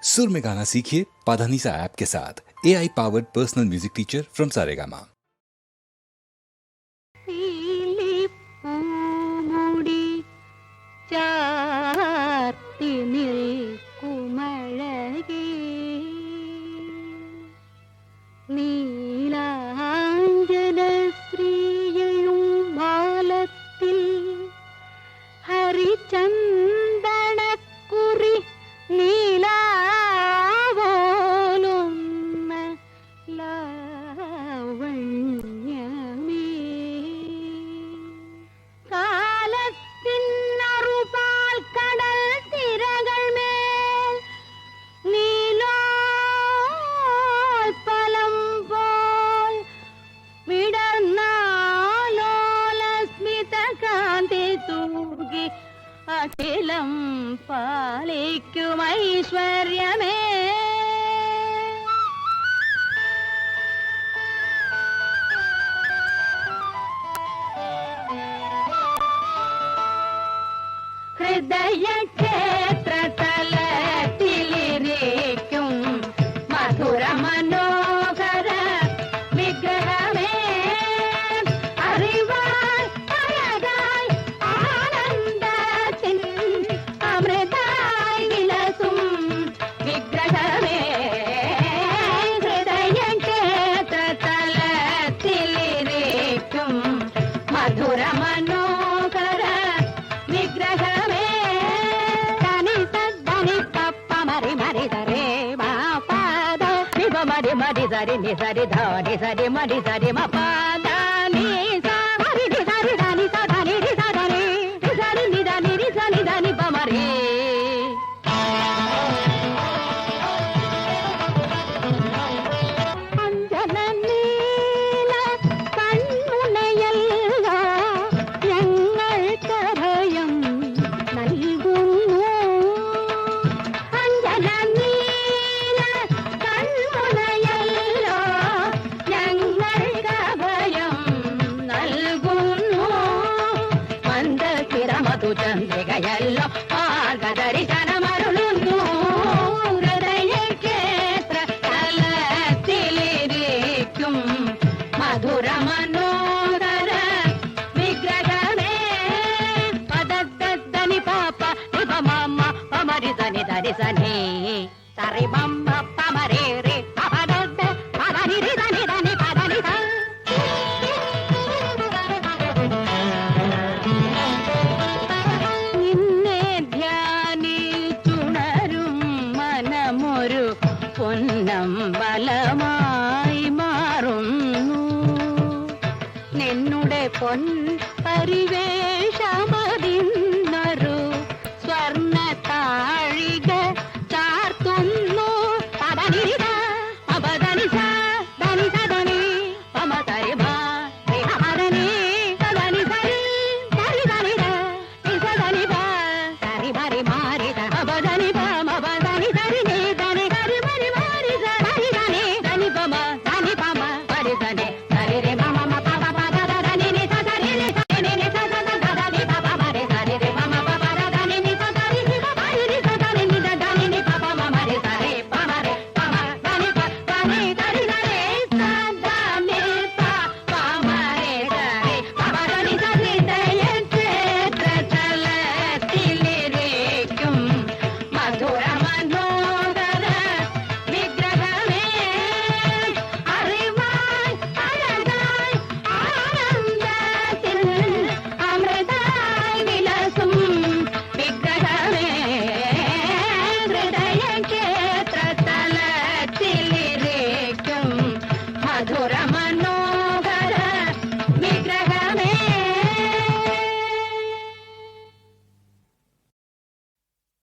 सुर में गाना सीखिए पाधानीसा ऐप के साथ। AI powered personal music teacher from Saregama. അഖിലം പാലിക്കും ഐശ്വര്യമേ ഹൃദയ ക്ഷേത്ര തലത്തിലിരിക്കും മധുര മനോഹര വിഗ്രഹമേ അറിവായി അഴകായി ആനന്ദത്തിൻ അമൃതായി വിലസും വിഗ്രഹമേ ഹൃദയ ക്ഷേത്ര തലത്തിലിരിക്കും മധുര മനോഹര വിഗ്രഹമേ തനി സദ്ദനി പപ്പ മരി മരി ദരേ മാ പാദ നിബ മരി മരി ദരി നി സരി ധനി സരി മരി സരി മ പാദ നി സ മരി നി സരി ധനി സ ധനി നി സ ധനി നി സരി നി ധനി നി സ നി ധനി പ മരി അഞ്ജന നീല കൺമുനയല്ല ഞങ്ങൾക്കഭയം നൽകുന്നു അഞ്ജന നീല കൺമുനയല്ലോ ഞങ്ങൾക്കഭയം നൽകുന്നു മന്ദകിരമധു ചന്ദ്രികയല്ലോ മാർഗദർശനമരുളുന്നു ഹൃദയ ക്ഷേത്ര തലത്തിലിരിക്കും മധുര മനോഹര വിഗ്രഹമേ പദദ്ദനി പാപ്പ നിപ മമ്മ പമരി സനി ധനി സനി സരി മമ്മ പമരി രി പദദ്ദ പദനി രി ധനി ധനി പദനി സ നിന്നെ ധ്യാനിച്ചുണരും മനമൊരു പൊന്നമ്പലമായി മാറുന്നു നിന്നുടെ പൊൻ പരിവേ